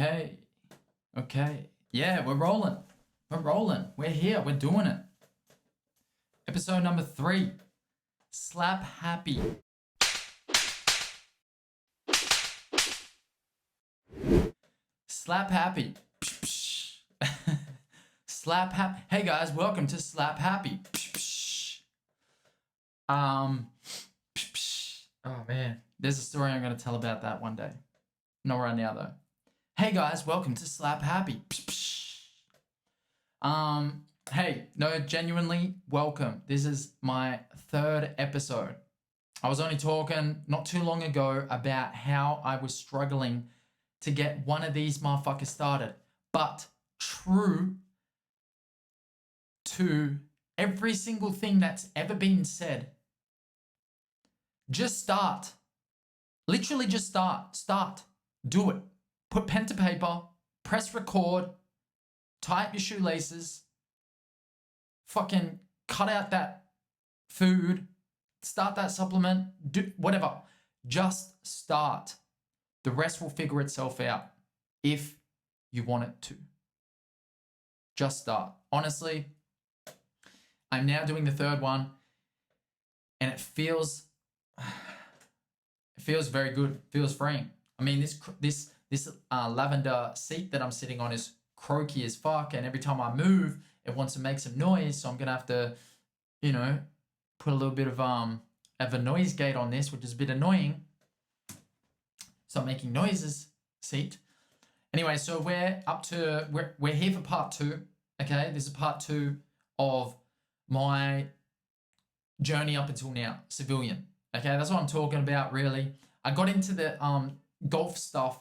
Okay. Okay. Yeah, we're rolling. We're rolling. We're here. We're doing it. Episode number 3. Slap happy. Slap happy. Slap happy. Hey guys, welcome to Slap Happy. Oh man, there's a story I'm gonna tell about that one day. Not right now though. Hey guys, welcome to Slap Happy. Hey, no, genuinely, welcome. This is my 3rd episode. I was only talking not too long ago about how I was struggling to get one of these motherfuckers started. But true to every single thing that's ever been said, just start. Literally just start. Start. Do it. Put pen to paper, press record, tie up your shoelaces, fucking cut out that food, start that supplement, do whatever. Just start. The rest will figure itself out if you want it to. Just start. Honestly, I'm now doing the 3rd one and it feels very good. It feels freeing. I mean, this lavender seat that I'm sitting on is croaky as fuck, and every time I move, it wants to make some noise, so I'm gonna have to, put a little bit of a noise gate on this, which is a bit annoying. Stop making noises, seat. Anyway, so we're here for part 2. Okay, this is part 2 of my journey up until now, civilian. Okay, that's what I'm talking about, really. I got into the golf stuff,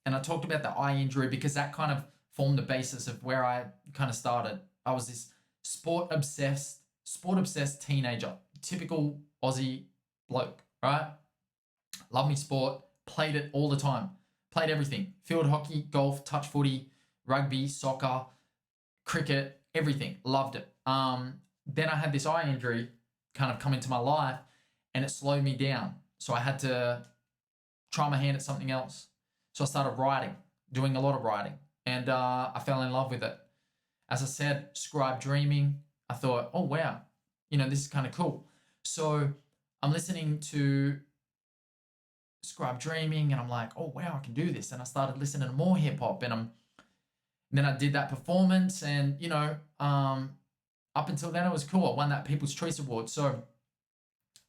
and I talked about the eye injury because that kind of formed the basis of where I kind of started. I was this sport obsessed teenager, typical Aussie bloke, right? Love me sport, played it all the time, played everything: field hockey, golf, touch footy, rugby, soccer, cricket, everything. Loved it. Then I had this eye injury kind of come into my life, and it slowed me down. So I had to try my hand at something else. So I started writing, doing a lot of writing, and I fell in love with it. As I said, scribe dreaming. I thought, oh wow, this is kind of cool. So I'm listening to scribe dreaming, and I'm like, oh wow, I can do this. And I started listening to more hip hop, and then I did that performance, and up until then it was cool. I won that People's Choice Award. So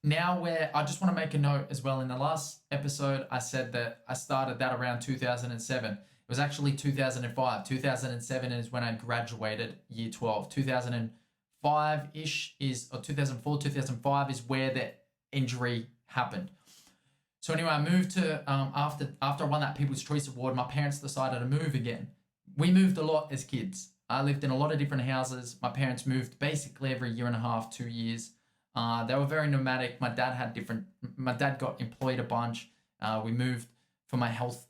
now I just want to make a note as well. In the last episode, I said that I started that around 2007. It was actually 2005. 2007 is when I graduated year 12. 2005-ish or 2004, 2005 is where the injury happened. So anyway, I moved to, after I won that People's Choice Award, my parents decided to move again. We moved a lot as kids. I lived in a lot of different houses. My parents moved basically every 1.5 years, 2 years. They were very nomadic. My dad got employed a bunch. We moved for health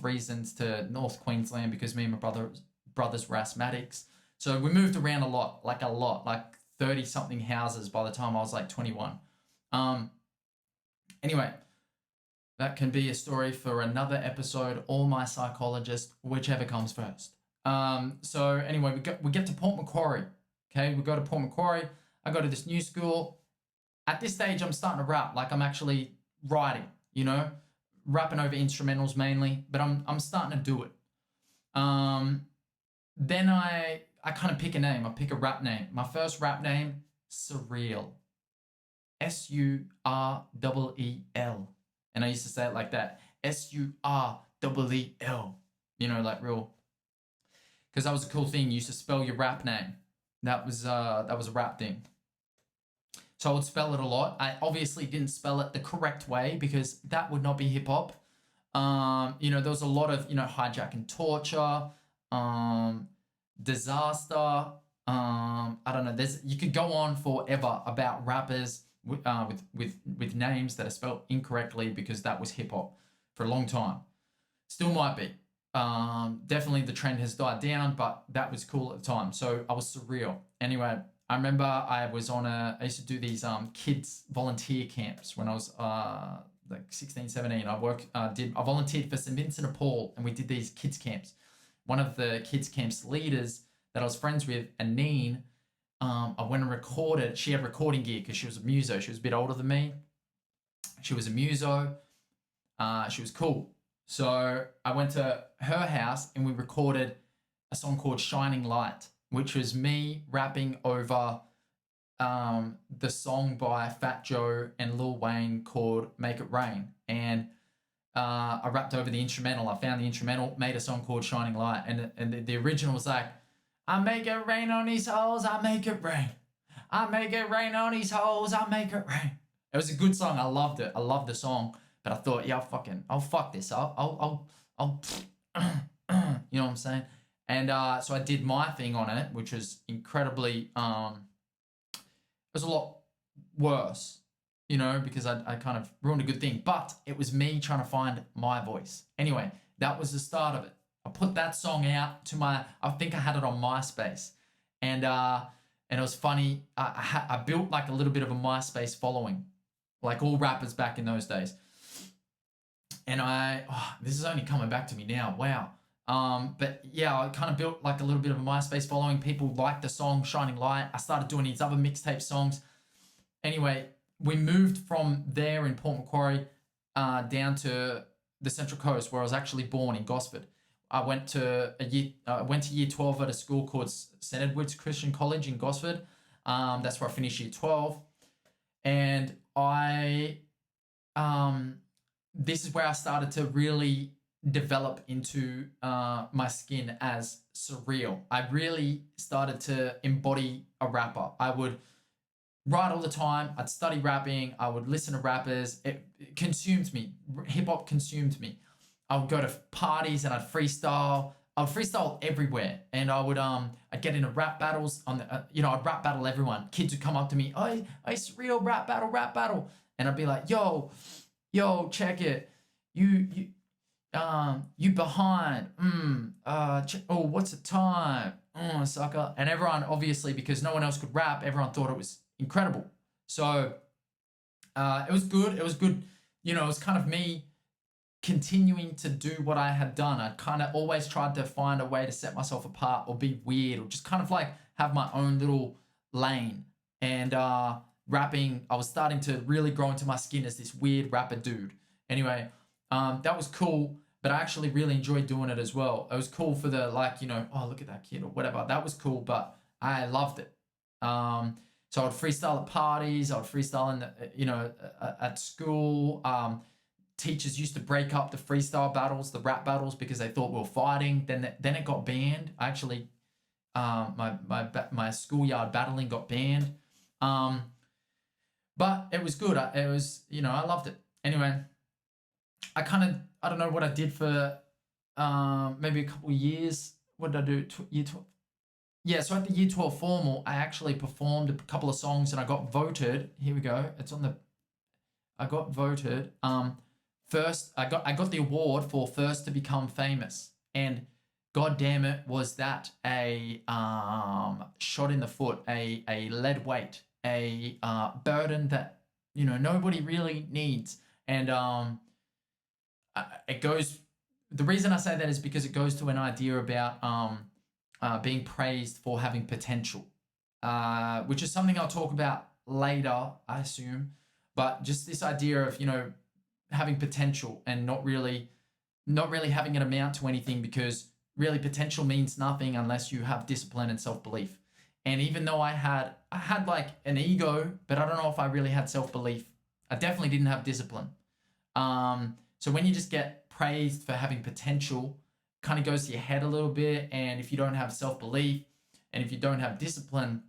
reasons to North Queensland because me and my brothers were asthmatics. So we moved around a lot, like 30 something houses by the time I was like 21. Anyway, that can be a story for another episode, or my psychologist, whichever comes first. So anyway, we get to Port Macquarie. Okay, we go to Port Macquarie. I go to this new school. At this stage, I'm starting to rap. Like, I'm actually writing, rapping over instrumentals mainly, but I'm starting to do it. Then I kind of pick a name. I pick a rap name. My first rap name, SUREEL. SUREEL. And I used to say it like that. SUREEL. Like real. Because that was a cool thing. You used to spell your rap name. That was a rap thing. So I would spell it a lot. I obviously didn't spell it the correct way because that would not be hip hop. There was a lot of, hijack and torture, disaster. I don't know. You could go on forever about rappers with names that are spelled incorrectly because that was hip hop for a long time. Still might be. Definitely the trend has died down, but that was cool at the time. So I was SUREEL. Anyway, I remember I used to do these kids volunteer camps when I was like 16, 17. I volunteered for St. Vincent de Paul, and we did these kids camps. One of the kids camps leaders that I was friends with, Anine, I went and recorded. She had recording gear because she was a muso. She was a bit older than me. She was a muso. She was cool. So I went to her house and we recorded a song called Shining Light, which was me rapping over the song by Fat Joe and Lil Wayne called Make It Rain. And I rapped over the instrumental. I found the instrumental, made a song called Shining Light. And the original was like, I make it rain on these hoes, I make it rain. I make it rain on these hoes, I make it rain. It was a good song. I loved it. I loved the song. But I thought, yeah, I'll fuck this. I'll you know what I'm saying? And so I did my thing on it, which was incredibly, it was a lot worse, you know, because I kind of ruined a good thing. But it was me trying to find my voice. Anyway, that was the start of it. I put that song out to I think I had it on MySpace. And it was funny. I built like a little bit of a MySpace following, like all rappers back in those days. And this is only coming back to me now. Wow. But yeah, I kind of built like a little bit of a MySpace following. People liked the song Shining Light. I started doing these other mixtape songs. Anyway, we moved from there in Port Macquarie down to the Central Coast, where I was actually born in Gosford. I went to year 12 at a school called St. Edward's Christian College in Gosford. That's where I finished year 12. And this is where I started to really develop into my skin as SUREEL. I really started to embody a rapper. I would write all the time. I'd study rapping. I would listen to rappers. It consumed me. Hip hop consumed me. I would go to parties and I'd freestyle. I would freestyle everywhere, and I would I'd get into rap battles on the I'd rap battle everyone. Kids would come up to me, "Hey, SUREEL, rap battle," and I'd be like, "Yo, check it. You behind. What's the time? Sucker." And everyone, obviously, because no one else could rap, everyone thought it was incredible. So it was good. It was good. You know, it was kind of me continuing to do what I had done. I kind of always tried to find a way to set myself apart or be weird or just kind of like have my own little lane. And rapping, I was starting to really grow into my skin as this weird rapper dude. Anyway, that was cool, but I actually really enjoyed doing it as well. It was cool for the oh, look at that kid or whatever. That was cool, but I loved it. So I'd freestyle at parties. I'd freestyle in the, at school. Teachers used to break up the freestyle battles, the rap battles, because they thought we were fighting. Then it got banned. Actually, my schoolyard battling got banned. But it was good. It was, I loved it. Anyway, I don't know what I did for maybe a couple of years. What did I do? Year 12. Yeah, so at the year 12 formal, I actually performed a couple of songs and I got voted. Here we go. I got voted. First, I got the award for first to become famous, and god damn it, was that a shot in the foot, a lead weight, a burden that nobody really needs. And it goes. The reason I say that is because it goes to an idea about being praised for having potential, which is something I'll talk about later, I assume. But just this idea of having potential and not really having it amount to anything, because really potential means nothing unless you have discipline and self-belief. And even though I had like an ego, but I don't know if I really had self-belief. I definitely didn't have discipline. So when you just get praised for having potential, kind of goes to your head a little bit. And if you don't have self-belief and if you don't have discipline,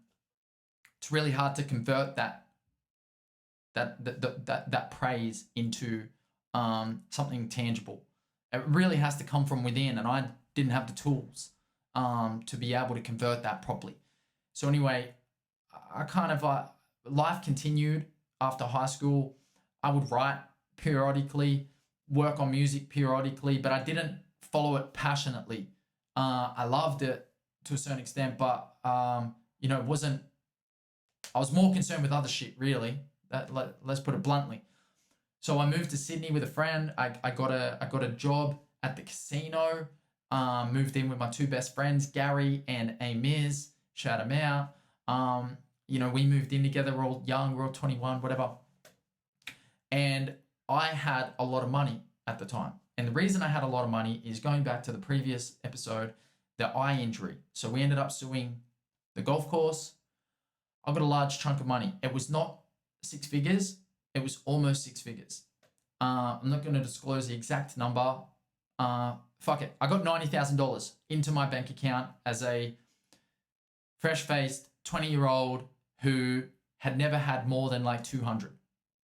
it's really hard to convert that praise into something tangible. It really has to come from within, and I didn't have the tools to be able to convert that properly. So anyway, I kind of life continued after high school. I would write periodically, work on music periodically, but I didn't follow it passionately. I loved it to a certain extent, but it wasn't. I was more concerned with other shit, really. Let's put it bluntly. So I moved to Sydney with a friend. I got a job at the casino. Moved in with my two best friends, Gary and Amiz. Shout them out. We moved in together. We're all young. We're all 21, whatever. And I had a lot of money at the time. And the reason I had a lot of money is going back to the previous episode, the eye injury. So we ended up suing the golf course. I got a large chunk of money. It was not 6 figures. It was almost 6 figures. I'm not going to disclose the exact number. Fuck it. I got $90,000 into my bank account as a fresh-faced 20-year-old who had never had more than like 200.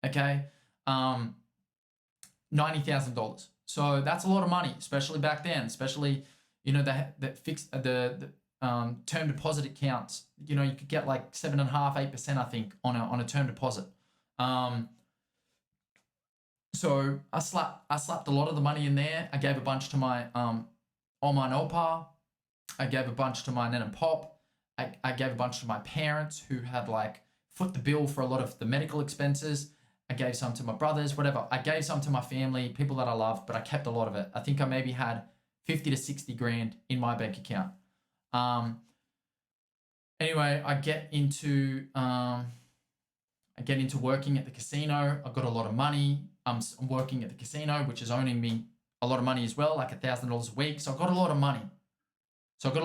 Okay? $90,000. So that's a lot of money, especially back then, especially, that fixed, the term deposit accounts, you could get like 7.5%, 8%, I think, on a term deposit. So I slapped a lot of the money in there. I gave a bunch to my Oma and Opa. I gave a bunch to my Nan and Pop. I gave a bunch to my parents who had like foot the bill for a lot of the medical expenses. I gave some to my brothers, whatever. I gave some to my family, people that I love, but I kept a lot of it. I think I maybe had 50 to 60 grand in my bank account. Anyway, I get into working at the casino. I got a lot of money. I'm working at the casino, which is owning me a lot of money as well, like $1,000 a week. So I got a lot of money. I got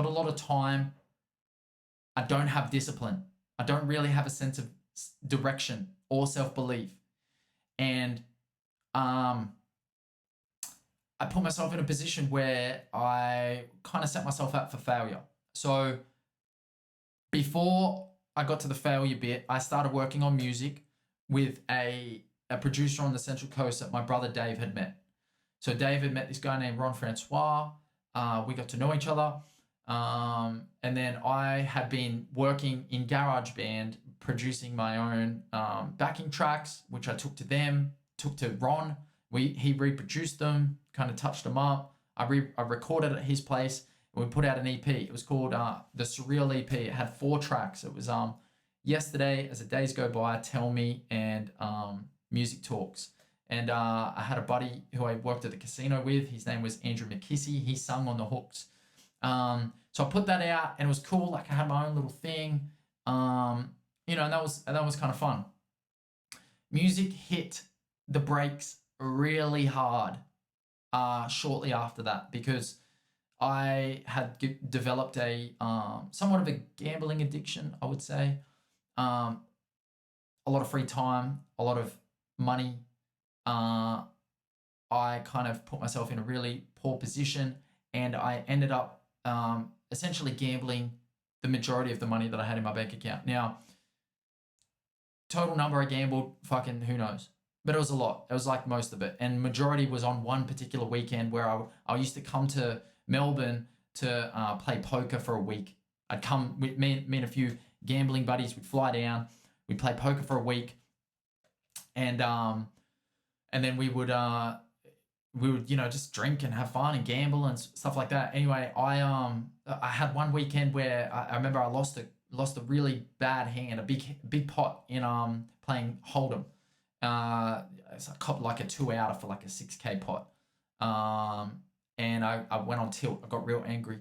a lot of time. I don't have discipline. I don't really have a sense of direction or self-belief. And I put myself in a position where I kind of set myself up for failure. So before I got to the failure bit, I started working on music with a producer on the Central Coast that my brother Dave had met. So Dave had met this guy named Ron Francois. We got to know each other. And then I had been working in GarageBand, producing my own backing tracks, which I took to Ron. He reproduced them, kind of touched them up. I recorded at his place, and we put out an EP. It was called the SUREEL EP. It had 4 tracks. It was Yesterday, As the Days Go By, Tell Me, and Music Talks. And I had a buddy who I worked at the casino with. His name was Andrew McKissy. He sung on the hooks. So I put that out, and it was cool. Like I had my own little thing, and that was kind of fun. Music hit the brakes really hard shortly after that, because I had developed a somewhat of a gambling addiction, I would say. A lot of free time, a lot of money. I kind of put myself in a really poor position, and I ended up essentially gambling the majority of the money that I had in my bank account. Now, total number I gambled, fucking who knows? But it was a lot. It was like most of it. And majority was on one particular weekend where I used to come to Melbourne to play poker for a week. I'd come with me and a few gambling buddies. We'd fly down. We'd play poker for a week. And then we would just drink and have fun and gamble and stuff like that. Anyway, I had one weekend where I remember I lost a really bad hand, a big pot in playing Hold'em. It's like a 2-outer for like a 6K pot. And I went on tilt. I got real angry.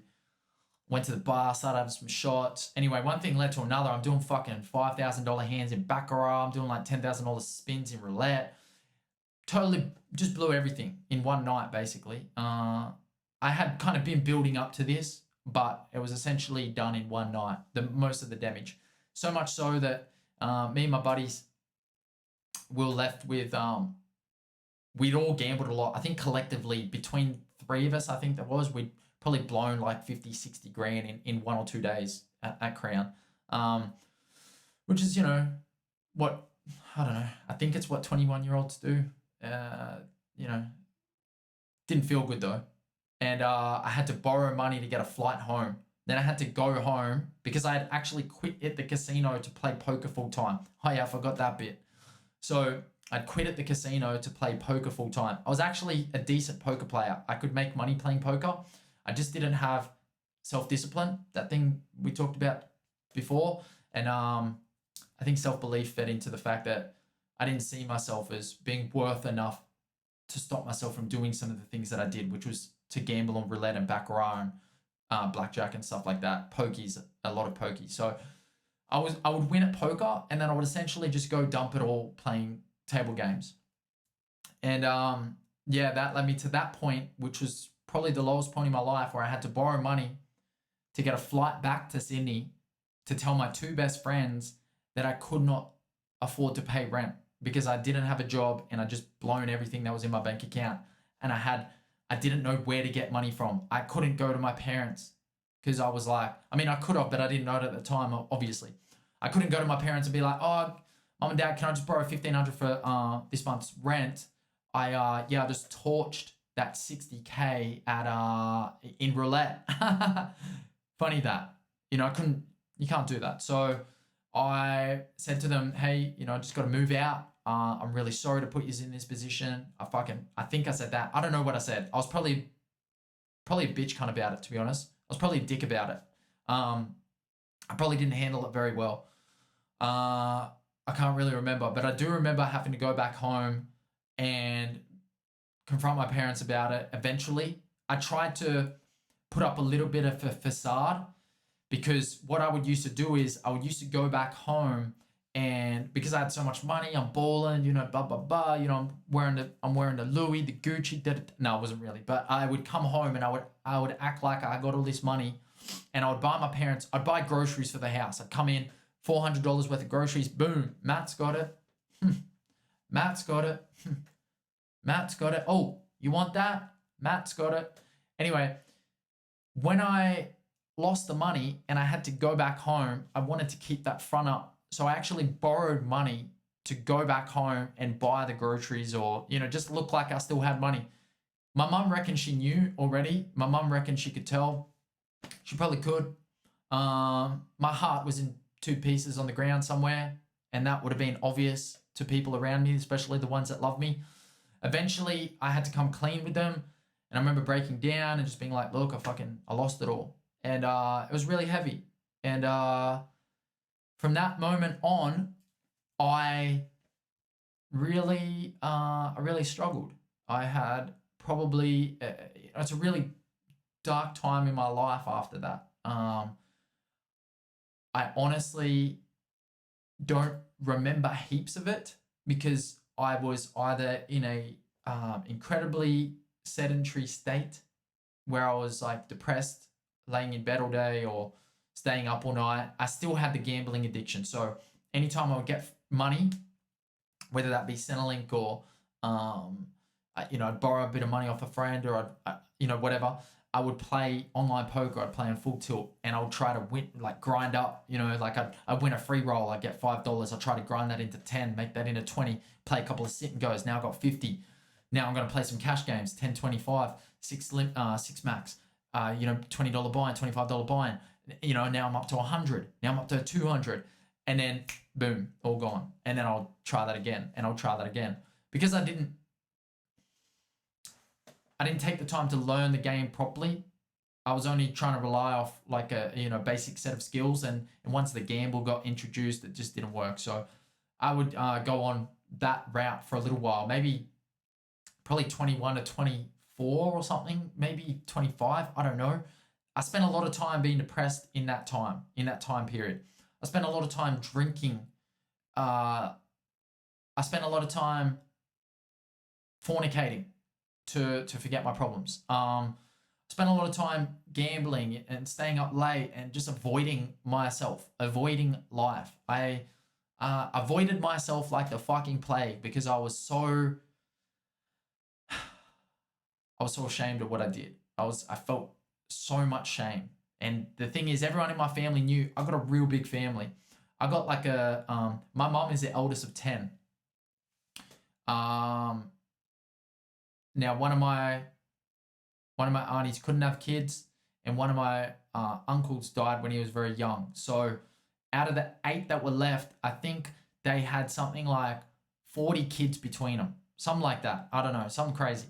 Went to the bar, started having some shots. Anyway, one thing led to another. I'm doing fucking $5,000 hands in baccarat. I'm doing like $10,000 spins in roulette. Totally just blew everything in one night, basically. I had kind of been building up to this, but it was essentially done in one night, most of the damage. So much so that me and my buddies were left with, we'd all gambled a lot. I think collectively, between 3 of us, I think we'd probably blown like 50, 60 grand in 1 or 2 days at Crown. Which is, what, I don't know, I think it's what 21-year-olds do. Didn't feel good though. And I had to borrow money to get a flight home. Then I had to go home because I had actually quit at the casino to play poker full time. Oh yeah, I forgot that bit. So I'd quit at the casino to play poker full time. I was actually a decent poker player. I could make money playing poker. I just didn't have self-discipline, that thing we talked about before. And I think self-belief fed into the fact that I didn't see myself as being worth enough to stop myself from doing some of the things that I did, which was to gamble on roulette and baccarat and blackjack and stuff like that. Pokies, a lot of pokies. So I would win at poker, and then I would essentially just go dump it all playing table games. And yeah, that led me to that point, which was probably the lowest point in my life, where I had to borrow money to get a flight back to Sydney to tell my two best friends that I could not afford to pay rent because I didn't have a job and I just blown everything that was in my bank account. And I didn't know where to get money from. I couldn't go to my parents because I was like, I mean, I could have, but I didn't know it at the time, obviously. I couldn't go to my parents and be like, oh, mom and dad, can I just borrow $1,500 for this month's rent? I just torched that $60K in roulette. Funny that, you can't do that. So I said to them, hey, I just got to move out. I'm really sorry to put you in this position. I think I said that. I don't know what I said. I was probably a bitch cunt about it, to be honest. I was probably a dick about it. I probably didn't handle it very well. I can't really remember, but I do remember having to go back home and confront my parents about it. Eventually, I tried to put up a little bit of a facade, because what I would used to do is I would used to go back home, and because I had so much money, I'm balling, blah blah blah, I'm wearing the Louis, the Gucci. No, I wasn't really, but I would come home and I would act like I got all this money, and I would I'd buy groceries for the house. I'd come in, $400 worth of groceries. Boom, Matt's got it. Matt's got it. Matt's got it. Oh, you want that? Matt's got it. Anyway, when I lost the money and I had to go back home, I wanted to keep that front up. So I actually borrowed money to go back home and buy the groceries, or, just look like I still had money. My mum reckoned she knew already. My mum reckoned she could tell. She probably could. My heart was in two pieces on the ground somewhere, and that would have been obvious to people around me, especially the ones that love me. Eventually, I had to come clean with them, and I remember breaking down and just being like, look, I lost it all. And it was really heavy. And from that moment on, I really struggled. I had probably, it's a really dark time in my life after that. I honestly don't remember heaps of it, because I was either in a incredibly sedentary state where I was like depressed, laying in bed all day, or staying up all night. I still had the gambling addiction. So anytime I would get money, whether that be Centrelink or, I'd borrow a bit of money off a friend, or whatever, I would play online poker. I'd play on full tilt, and I would try to win, like grind up, I'd win a free roll. I'd get $5. I'd try to grind that into 10, make that into 20, play a couple of sit and goes. Now I've got 50. Now I'm going to play some cash games, 10, 25, six max, $20 buy-in, $25 buy-in. Now I'm up to 100. Now I'm up to 200. And then boom, all gone. And then I'll try that again, and I'll try that again. Because I didn't take the time to learn the game properly. I was only trying to rely off like a basic set of skills, and once the gamble got introduced, it just didn't work. So I would go on that route for a little while, probably 21 to 24 or something, maybe 25, I don't know. I spent a lot of time being depressed in that time period. I spent a lot of time drinking. I spent a lot of time fornicating to forget my problems. Spent a lot of time gambling and staying up late and just avoiding myself, avoiding life. I avoided myself like the fucking plague, because I was so ashamed of what I did. I felt so much shame. And the thing is, everyone in my family knew. I got a real big family. I got like my mom is the eldest of 10. Now one of my aunties couldn't have kids, and one of my uncles died when he was very young. So out of the 8 that were left, I think they had something like 40 kids between them. Something like that. I don't know. Something crazy.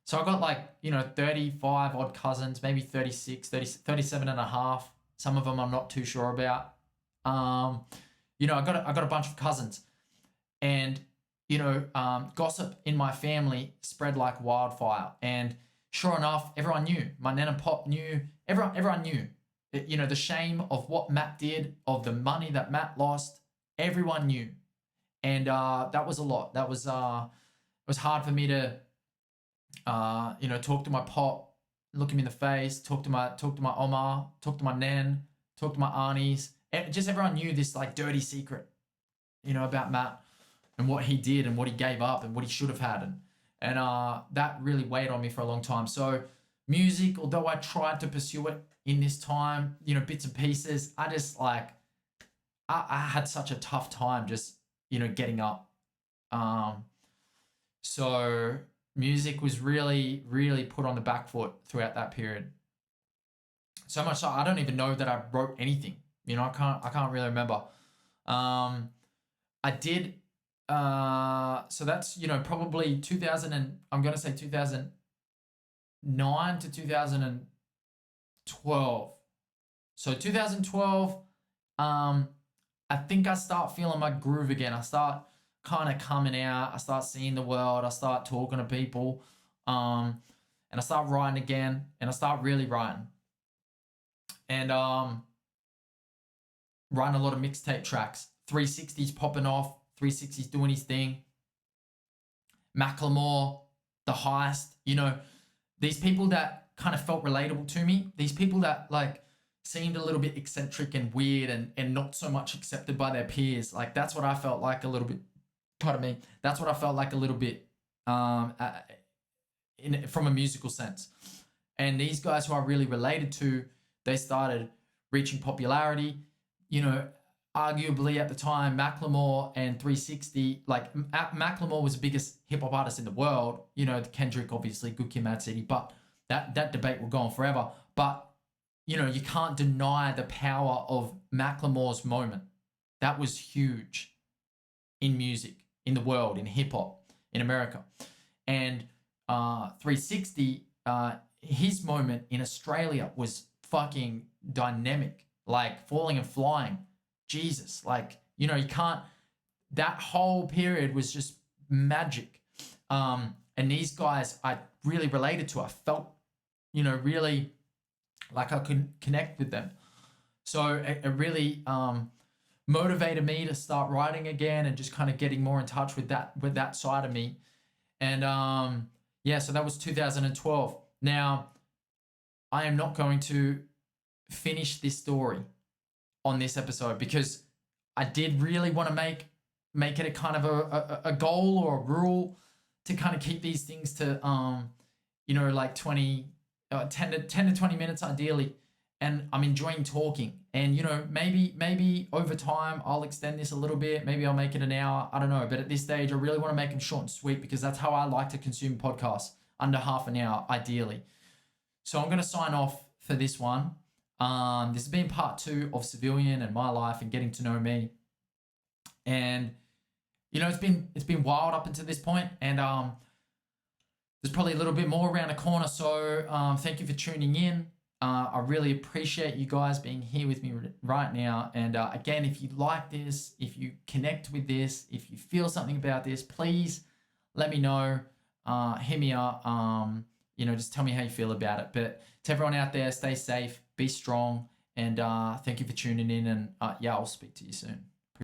So I got like, 35 odd cousins, maybe 36, 37 and a half. Some of them I'm not too sure about. I got a bunch of cousins, and gossip in my family spread like wildfire. And sure enough, everyone knew. My nan and pop knew. Everyone knew. The shame of what Matt did, of the money that Matt lost, everyone knew. And that was a lot. That was it was hard for me to talk to my pop, look him in the face, talk to my oma, talk to my nan, talk to my aunties. Just everyone knew this like dirty secret, about Matt and what he did and what he gave up and what he should have had. And that really weighed on me for a long time. So music, although I tried to pursue it in this time, bits and pieces, I just I had such a tough time just, getting up. So music was really, really put on the back foot throughout that period. So much so I don't even know that I wrote anything. I can't really remember. I did. So that's probably 2000 and I'm gonna say 2009 to 2012. So 2012, I think I start feeling my groove again. I start kind of coming out. I start seeing the world. I start talking to people, and I start writing again. And I start really writing, and writing a lot of mixtape tracks. 360's popping off. 360's doing his thing. Macklemore, The Heist. These people that kind of felt relatable to me. These people that seemed a little bit eccentric and weird and not so much accepted by their peers. That's what I felt like a little bit. Pardon me. That's what I felt like a little bit from a musical sense. And these guys who I really related to, they started reaching popularity. Arguably at the time, Macklemore and 360, Macklemore was the biggest hip hop artist in the world. Kendrick, obviously, Good Kid, Mad City, but that debate will go on forever. But you can't deny the power of Macklemore's moment. That was huge in music, in the world, in hip hop, in America. And 360, his moment in Australia was fucking dynamic, falling and flying. Jesus, you can't, that whole period was just magic. And these guys I really related to. I felt, really like I could connect with them. So it really motivated me to start writing again and just kind of getting more in touch with that side of me. And so that was 2012. Now, I am not going to finish this story on this episode because I did really want to make it a kind of a goal or a rule to kind of keep these things to 10 to 20 minutes ideally. And I'm enjoying talking. And maybe over time I'll extend this a little bit. Maybe I'll make it an hour. I don't know. But at this stage, I really want to make them short and sweet because that's how I like to consume podcasts, under half an hour ideally. So I'm going to sign off for this one. This has been part 2 of Civilian and my life and getting to know me. And it's been wild up until this point, and there's probably a little bit more around the corner. So thank you for tuning in. I really appreciate you guys being here with me right now. And again, if you like this, if you connect with this, if you feel something about this, please let me know. Hit me up. Just tell me how you feel about it. But to everyone out there, stay safe, be strong, and thank you for tuning in. And I'll speak to you soon.